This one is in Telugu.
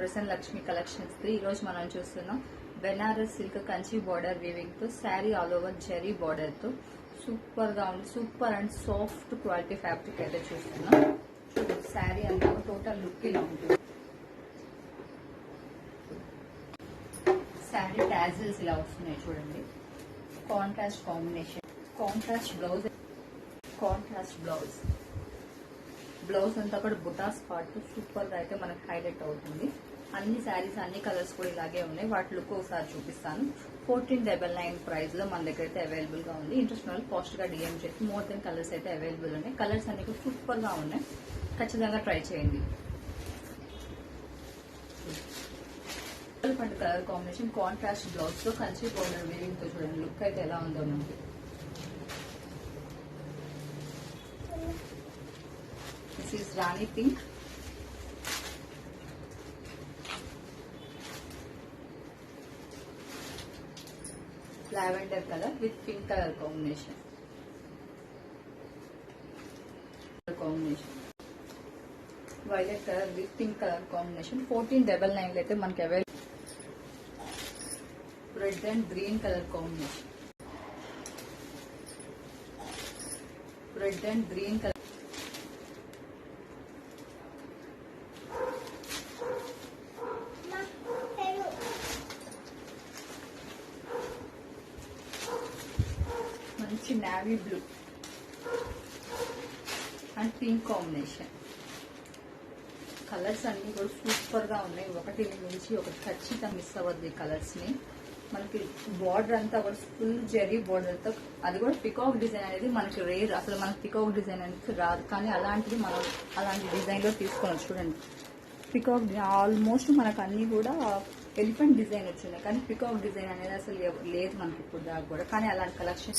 ప్రసన్న లక్ష్మి కలెక్షన్స్ కి ఈ రోజు మనం చూస్తున్నాం Banaras silk Kanchi border weaving తో sari all over zari border తో సూపర్ గా ఉంది. Super and soft quality fabric అయితే చూస్తున్నాం. శారీ అంతా టోటల్ లుక్ ఇలా ఉంటుంది. శారీ టాజిల్స్ ఇలా వస్తున్నాయి చూడండి. Contrast combination, contrast blouse blouse అంతా కూడా బుటాస్ పార్ట్ సూపర్ గా అయితే మనకి హైలైట్ అవుతుంది. అన్ని శారీస్ అన్ని కలర్స్ కూడా ఇలాగే ఉన్నాయి. వాటి లుక్ ఒకసారి చూపిస్తాను. 1499 ప్రైస్ లో మన దగ్గర అయితే అవైలబుల్ గా ఉంది. ఇంట్రెస్ట్ వాళ్ళు ఫాస్ట్ గా డిఎం చేసి మోర్ దెన్ కలర్స్ అయితే అవైలబుల్ ఉన్నాయి. కలర్స్ అన్ని కూడా సూపర్ గా ఉన్నాయి. ఖచ్చితంగా ట్రై చేయండి. కలర్ కాంబినేషన్ కాంట్రాస్ట్ బ్లౌజ్ తో కంచి బోర్డర్ వీవింగ్ తో చూడండి లుక్ అయితే ఎలా ఉందో మనకి. This is Rani pink. Lavender color with pink color combination. Violet color with pink color combination. 1499 అయితే మనకి available. Red and green color combination. Red and green color. మంచి navy blue and pink combination. Colours అన్ని కూడా సూపర్ గా ఉన్నాయి. ఒకటి నుంచి ఒకటి ఖచ్చితంగా మిస్ అవ్వద్దు ఈ కలర్స్ ని. మనకి బార్డర్ అంతా కూడా ఫుల్ జెరీ బార్డర్ తో, అది కూడా పికాక్ డిజైన్ అనేది మనకి రేర్. అసలు మనకి పికాక్ డిజైన్ అనేది రాదు, కానీ అలాంటిది మనం అలాంటి డిజైన్ లో తీసుకోవచ్చు. చూడండి పికాక్ ఆల్మోస్ట్ మనకు అన్ని కూడా ఎలిఫెంట్ డిజైన్ వచ్చినాయి, కానీ పికాక్ డిజైన్ అనేది అసలు లేదు మనకి ఇప్పుడు దాకా కూడా. కానీ అలాంటి కలెక్షన్